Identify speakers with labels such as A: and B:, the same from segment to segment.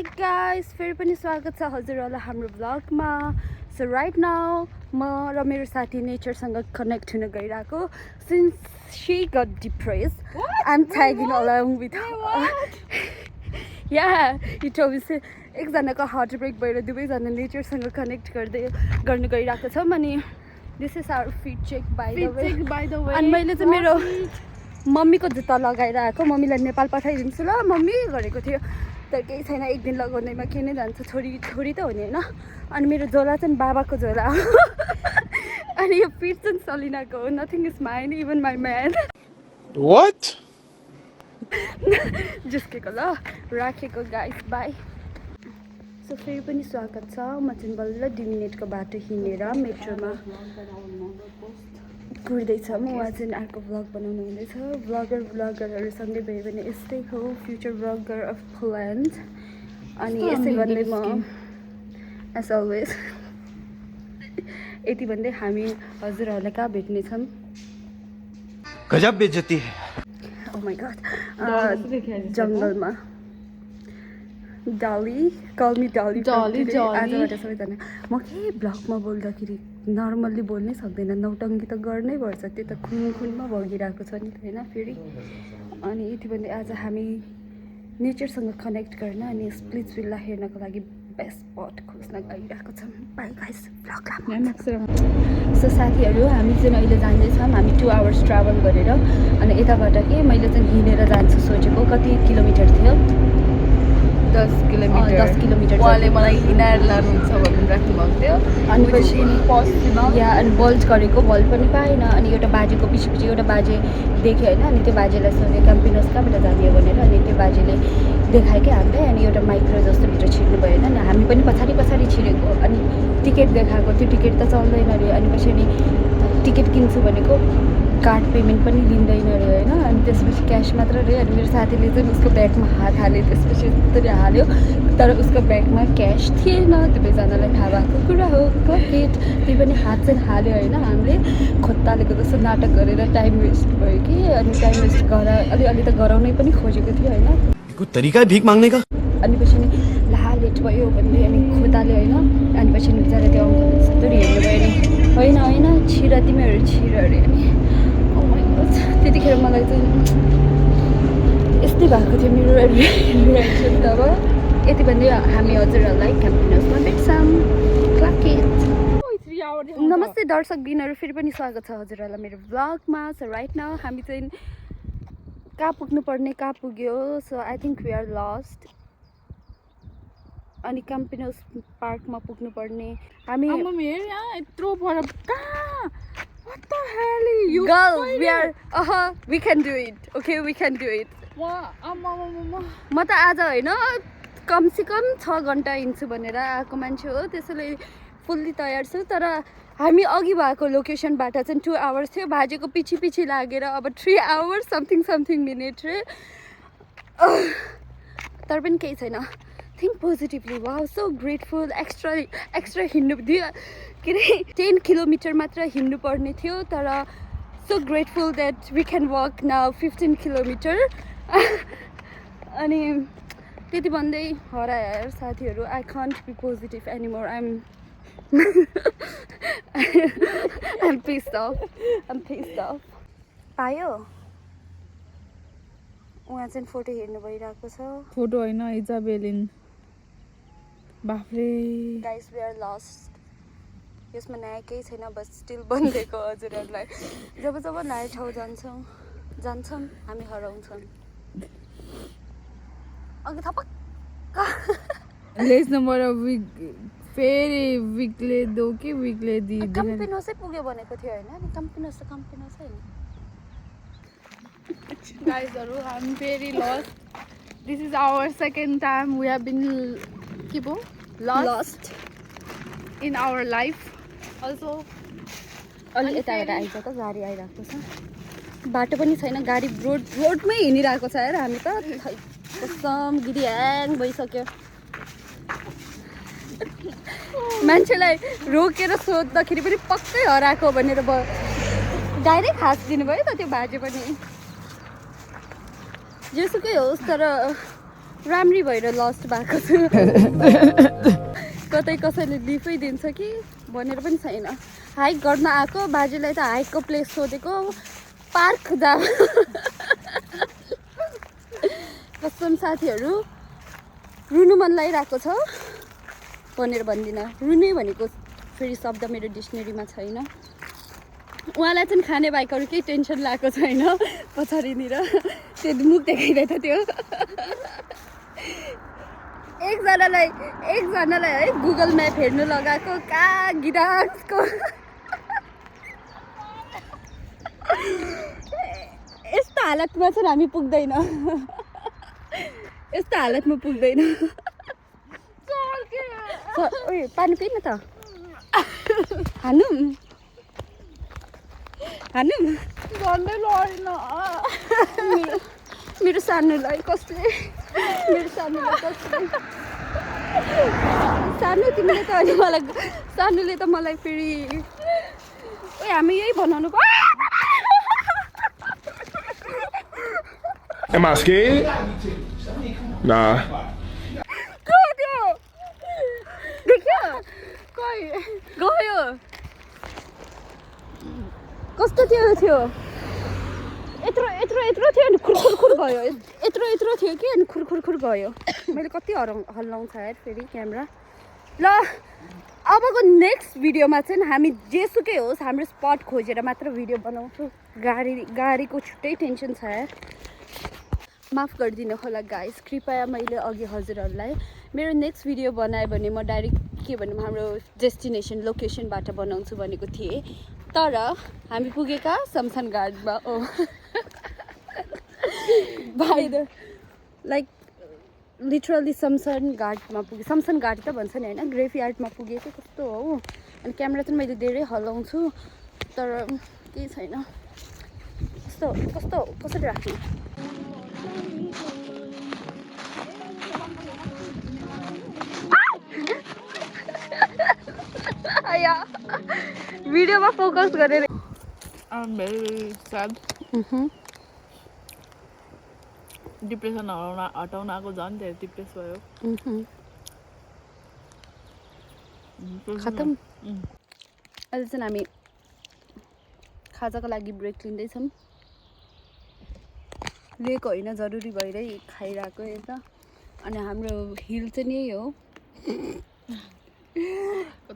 A: Hi guys, फेरि पनि स्वागत छ हजुरहरूलाई हाम्रो ब्लगमा. So right now म र मेरो साथी नेचरसँग कनेक्ट हुन गइरहेको. Since she got depressed, I'm tagging along with her. Yeah, he told me एकजनाको हार्ट ब्रेक भएर दुवैजना नेचरसँग कनेक्ट गर्न गइरहेको छौँ. अनि this is our fit check by the way. अनि मैले चाहिँ मेरो मम्मीको जुत्ता लगाएर आएको. मम्मीलाई नेपाल पठाइदिन्छु ल मम्मी गरेको थियो. तर केही छैन, एक दिन लगाउँदैमा के नै जान्छ, छोरी त हो नि होइन. अनि मेरो झोला चाहिँ बाबाको झोला हो. अनि यो फिट चाहिँ सलिनाको हो. Nothing is mine, even my man.
B: What?
A: जिस्केको ल, राखेको गाइस, बाई. सो फेरि पनि स्वागत छ. म चाहिँ बल्ल 2 मिनटको बाटो हिँडेर मेट्रोमा कुर्दैछ. उहाँ चाहिँ अर्को भ्लग बनाउनु हुँदैछ. भ्लगरहरूसँगै भयो भने यस्तै हो, फ्युचर भ्लगर अफ प्लान्ट. अनि यसै भन्दै म एज अलवेज यति भन्दै हामी हजुरहरूलाई कहाँ भेट्नेछौँ.
B: गजब बेइज्जती है.
A: ओ माई गॉड, जङ्गलमा. डली, कल मी डली. आजबाट सबैजना म के ब्लगमा बोल्दाखेरि नर्मल्ली बोल्नै सक्दैन, नौटङ्गी त गर्नै पर्छ. त्यो त खुनमा भगिरहेको छ नि त होइन फेरि. अनि यति भन्दै आज हामी नेचरसँग कनेक्ट गर्न अनि स्प्लिट्स विल्ला हेर्नको लागि बेस्ट स्पट खोज्न गइरहेको छौँ. बाई गाइस, सो साथीहरू हामी चाहिँ अहिले जाँदैछौँ. हामी 2 आवर्स ट्राभल गरेर. अनि यताबाट के मैले चाहिँ हिँडेर जान्छु सोचेको. कति किलोमिटर थियो?
C: 10 किलोमिटर. उहाँले मलाई हिँडाएर लानुहुन्छ भनेर राख्नुभएको थियो.
A: अनि पछि या अनि बल्ट गरेको बल पनि पाएन. अनि एउटा बाजेको पछि एउटा बाजे देख्यो होइन. अनि त्यो बाजेलाई सोध्यो क्याम्पिनस कहाँबाट जाने हो भनेर. अनि त्यो बाजेले देखायो क्या हामीलाई. अनि एउटा माइक्रो जस्तो भित्र छिर्नु भयो होइन. अनि हामी पनि पछाडि छिरेको. अनि टिकट देखाएको, त्यो टिकट त चल्दैन अरे. अनि पछि टिकट किन्छु भनेको कार्ड पेमेन्ट पनि लिँदैन अरे होइन. अनि त्यसपछि क्यास मात्र अरे. अनि मेरो साथीले चाहिँ उसको ब्यागमा हात हाल्यो. त्यसपछि यत्रो हाल्यो तर उसको ब्यागमा क्यास थिएन. दुवैजनालाई थाहा भएको कुरा हो. क्लकेट त्यही पनि हात चाहिँ हाल्यो होइन. हामीले खोत्तालेको जस्तो नाटक गरेर टाइम वेस्ट भयो कि. अनि टाइम वेस्ट अलि त गराउनै पनि खोजेको थियो होइन.
B: कोई तरीका है भीख मांगने का?
A: अनि पछि ला लेट भयो भन्दै अनि खोताल्यो होइन. अनि पछि बिचरा त्यो अङ्कलले यस्तो हेर्नु भयो नि. होइन छिर तिमीहरू छिर अरे. अनि त्यतिखेर मलाई चाहिँ यस्तै भएको थियो मेरो रिएक्सन. तब यति भन्दै हामी हजुरहरूलाई क्याम्पिनसमा भेट्छौँ. नमस्ते दर्शक दिनहरू, फेरि पनि स्वागत छ हजुरहरूलाई मेरो ब्लगमा. सो राइट नाउ हामी चाहिँ कहाँ पुग्नुपर्ने कहाँ पुग्यो. So I think we are lost. अनि क्याम्पिनस पार्कमा पुग्नुपर्ने हामी.
C: यत्रो पर What the hell?
A: Girl, we can do it. Okay, we can do it. म त आज होइन कमसेकम 6 घन्टा हिँड्छु भनेर आएको मान्छे हो. त्यसैले फुल्ली तयार छु. तर हामी अघि भएको लोकेसनबाट चाहिँ 2 आवर्स थियो. बाजेको पछि लागेर अब 3 आवर्स समथिङ मिनट रे. तर पनि केही छैन. Think positively. Wow, so grateful. Extra हिँड्नु के अरे 10 किलोमिटर मात्र हिँड्नु पर्ने थियो. तर so grateful that we can walk now 15 kilometre. अनि त्यति भन्दै हराएर साथीहरू, I can't be positive anymore. I'm pissed off. पायो उहाँ चाहिँ फोटो हेर्नु भइरहेको छ.
C: फोटो होइन, इजाबेलिन. बाफ्रे
A: गाइस, वी आर लस्ट. यसमा नयाँ केही छैन, बस स्टिल बनिदिएको हजुरहरूलाई. जब नयाँ ठाउँ जान्छौँ हामी हराउँछौँ. अघि थपक्क
C: लेस नम्बर अफ विक फेरि विकले दो कि विकले दिदी
A: कम्पिनसै पुग्यो भनेको थियो होइन. अनि कम्पिनस होइन.
C: गाइजहरू, हामी फेरि lost. This is our second time we have been के पो
A: lost
C: in our life. Also
A: अलि यताबाट आइज त गाडी आइरहेको छ. बाटो पनि छैन, गाडी रोडमै हिँडिरहेको छ यार. हामी त कसम गिरी ह्याङ भइसक्यो. मान्छेलाई रोकेर सोद्धाखेरि पनि पक्कै हराएको भनेर डाइरेक्ट हाँस दिनुभयो त त्यो बाजे पनि. जेसुकै होस् तर राम्री भएर लस्ट भएको छु कतै कसैले लिफै दिन्छ कि भनेर पनि छैन। हाइक गर्न आएको बाजेलाई त हाइकको प्लेस सोधेको पार्क जा कसम साथीहरू रुनु मन लागिरहेको छ भनेर भन्दिनँ। रुने भनेको फेरि शब्द मेरो डिक्सनेरीमा छैन। उहाँलाई चाहिँ खाने बाइकहरू केही टेन्सन लागेको छैन पछाडिनिर त्यो मुख देखाइरहेको थियो एकजनालाई है गुगल म्याप हेर्नु लगाएको कहाँ गिडान्सको यस्तो हालतमा चाहिँ हामी पुग्दैन यस्तो हालतमा पुग्दैन। ओए पानी पिन त हानुम
C: झन्डै लडेन
A: मेरो सानोलाई कसले सानो तिमीले त अनि मलाई सानोले त मलाई फेरि ओए हामी यही बनाउनु
D: Am I scared? Nah.
A: गयो कस्तो थियो यत्रो थियो अनि खुरखुर गयो यत्रो थियो कि अनि खुरखुर गयो। मैले कति हल्लाउँछ यार फेरि क्यामेरा। ल अबको नेक्स्ट भिडियोमा चाहिँ हामी जेसुकै होस् हाम्रो स्पट खोजेर मात्र भिडियो बनाउँछु। गाडीको छुट्टै टेन्सन छ यार। माफ गरिदिनु होला गाइस कृपया। मैले अघि हजुरहरूलाई मेरो नेक्स्ट भिडियो बनाएँ भने म डाइरेक्ट के भनौँ हाम्रो डेस्टिनेसन लोकेसनबाट बनाउँछु भनेको थिएँ तर हामी पुगेका शमशान घाटमा O by the like literally शमशान घाटमा पुगेँ। शमशान घाट त भन्छ नि होइन ग्रेभयार्डमा पुगेँ चाहिँ कस्तो हो। अनि क्यामेरा चाहिँ मैले धेरै हल्लाउँछु तर केही छैन। कसरी राख्नु भिडियोमा फोकस गरेर
C: I'm very sad. डिप्रेसन हटाउन आएको झन् धेरै डिप्रेस भयो।
A: खतम। अहिले चाहिँ हामी खाजाको लागि ब्रेक लिँदैछौँ। लिएको होइन जरुरी भएरै खाइरहेको यता। अनि हाम्रो हिल चाहिँ यही हो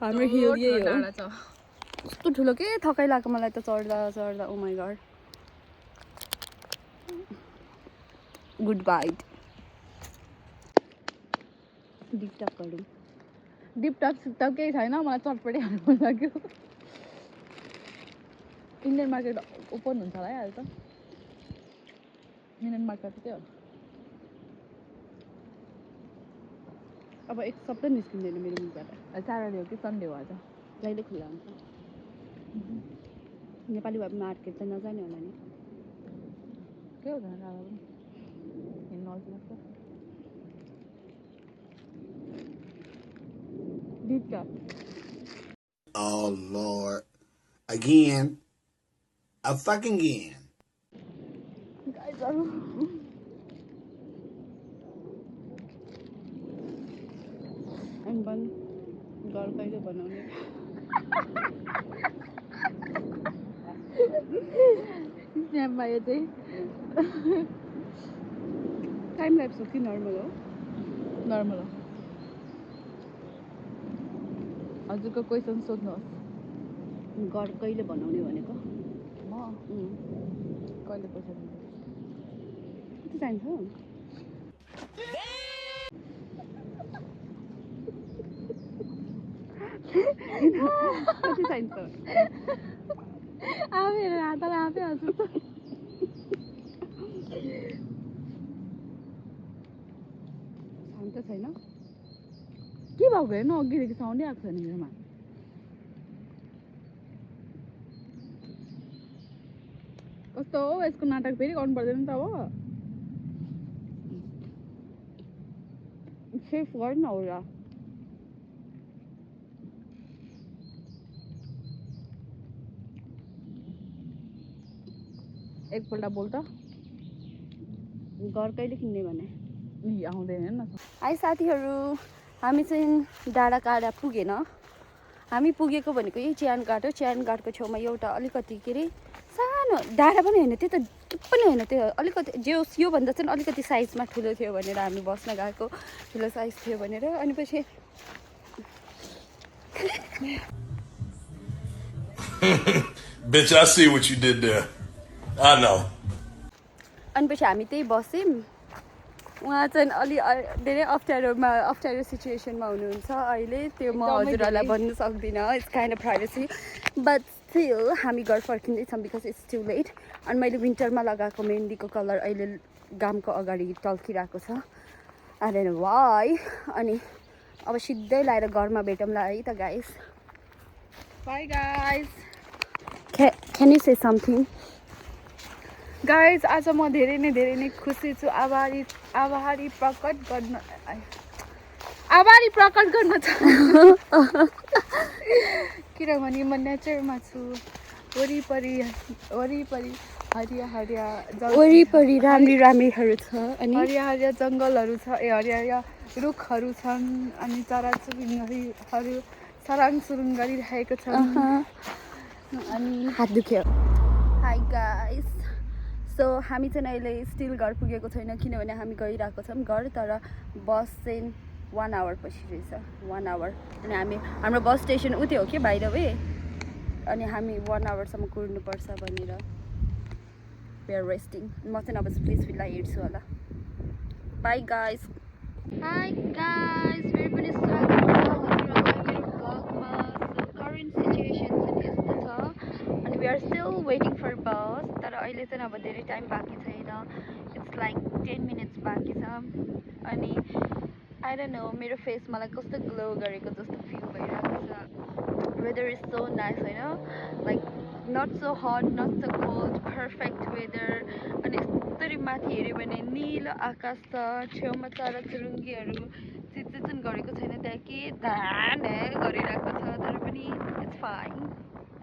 A: हाम्रो हिल यही हो। कस्तो ठुलो के थकाइ लाग्यो मलाई त चढ्दा oh my god. Good bye
C: डिप टक केही छैन मलाई चटपटी हाल्नु मन लाग्यो। इन्डियन मार्केट ओपन हुन्छ होला है अहिले त। इन्डियन मार्केट चाहिँ हो
A: अब एक सप्ताह निस्किँदैन मेरो मुखबाट।
C: स्याटरडे हो कि सन्डे हो आज
A: जहिले खुल्ला हुन्छ। नेपाली भए मार्केट त नजाने होला नि
C: के हो झन् अब हिँड्नु अल्छी लाग्छ। Deep talk
E: Oh Lord. Again. A fucking again.
A: घर कहिले बनाउने
C: स्न्यापमा यो चाहिँ
A: टाइम ल्याप्स हो कि नर्मल हो?
C: नर्मल हो। हजुरको क्वेसन सोध्नुहोस्।
A: घर कहिले बनाउने भनेको?
C: म कहिले पैसा दिन्छु?
A: कति चाहिन्छ? कति चाहिन्छ?
C: अब मेरो हातलाई आफै हाँस्छु।
A: साउन्ड त छैन?
C: के भएको हेर्नु अघिदेखि साउन्डै आएको छैन मेरोमा। कस्तो हो यसको नाटक फेरि गर्नु पर्दैन त अब।
A: सेफ गर्न होला।
C: एकपल्ट बोल त।
A: घर कहिले किन्ने भने? हाई साथीहरू, हामी चाहिँ डाँडाकाँडा पुगेन। हामी पुगेको भनेको यही च्यानघाट हो। च्यानघाटको छेउमा एउटा अलिकति के अरे सानो डाँडा पनि होइन, त्यो त पनि होइन, त्यो अलिकति जो योभन्दा चाहिँ अलिकति साइजमा ठुलो थियो भनेर हामी बस्न गएको, ठुलो साइज थियो भनेर। अनि पछि
D: Bitch, I see what you did there. I know.
A: अनि पछि हामी त्यही बस्यौँ। उहाँ चाहिँ धेरै अप्ठ्यारो सिचुएसनमा हुनुहुन्छ अहिले, त्यो म हजुरहरूलाई भन्नु सक्दिनँ, it's kind of privacy. But still हामी घर फर्किँदैछौँ बिकज इट्स टु लेट। अनि मैले विन्टरमा लगाएको मेहन्दीको कलर अहिले घामको अगाडि टल्किरहेको छ, आई डोन्ट नो व्हाई। अनि अब सिधै लाएर घरमा भेटौँला है त guys.
C: Bye guys.
A: Can you say something?
C: Guys, आज म धेरै नै खुसी छु। आभारी प्रकट गर्न चाहन्छु किनभने म नेचरमा छु। वरिपरि हरिया
A: वरिपरि राम्रीहरू छ अनि
C: हरिया जङ्गलहरू छ, हरिया रुखहरू छन् अनि चराचुरुङ्गीहरू सराङसुरुङ गरिरहेको छन्।
A: अनि हात दुख्यो। हाई गाइस, सो हामी चाहिँ अहिले स्टिल घर पुगेको छैन किनभने हामी गइरहेको छौँ घर, तर बस चाहिँ 1 आवर पछि रहेछ, 1 आवर। अनि हाम्रो बस स्टेसन उतै हो कि बाइ द वे, अनि हामी 1 आवरसम्म कुर्नुपर्छ भनेर वी आर रेस्टिङ। म चाहिँ अब स्प्लिट्सभिल्ला हिँड्छु होला। By guys. हाई गाइस, फेरि पनि स्वागत छ हजुरहरूलाई मेरो भ्लगमा। करेन्ट सिचुएसन चाहिँ यस्तो छ अनि we are still waiting for bus, तर अहिले चाहिँ अब धेरै टाइम बाँकी छैन, इट्स लाइक 10 मिनट्स बाँकी छ। अनि आई डोन्ट नो, मेरो फेस मलाई कस्तो ग्लो गरेको जस्तो फिल भइरहेको छ। वेदर इज सो नाइस होइन, like not so hot not so cold, perfect weather. अनि यस्तरी माथि हेऱ्यो भने निलो आकाश छ, छेउमा चराचुरुङ्गीहरू चितचितन गरेको छैन, त्यहाँ के धान गरिरहेको छ, तर पनि it's fine,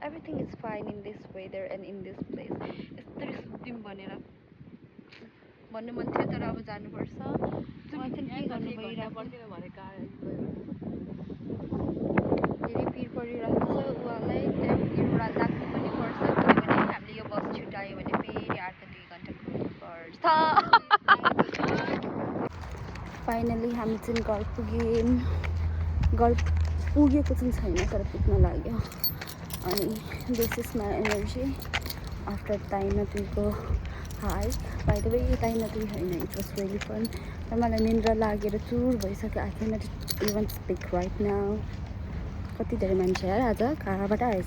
A: everything is fine in this weather and in this place. यस्तरी सुत्यौँ भनेर भन्नु मन थियो, तर अब जानुपर्छ। उहाँ चाहिँ के गर्नु भइरहेको, धेरै पिर परिरहेको छ उहाँलाई, त्यहाँ पिर लाग्नु पनि पर्छ किनभने हामीले यो बस छुट्यायो भने फेरि अर्को 2 घन्टा कुर्नुपर्छ। फाइनली हामी चाहिँ घर पुग्यौँ। घर पुगेको चाहिँ छैन तर पुग्न लाग्यो। अनि this is my energy after ताइनतुईको हाइक। बाइ द वे ताइनतुई होइन, इट वाज रियली फन। तर मलाई निन्द्रा लागेर चुर भइसक्यो, I can not even speak right now. कति धेरै मान्छे आयो आज, कहाँबाट आएछ।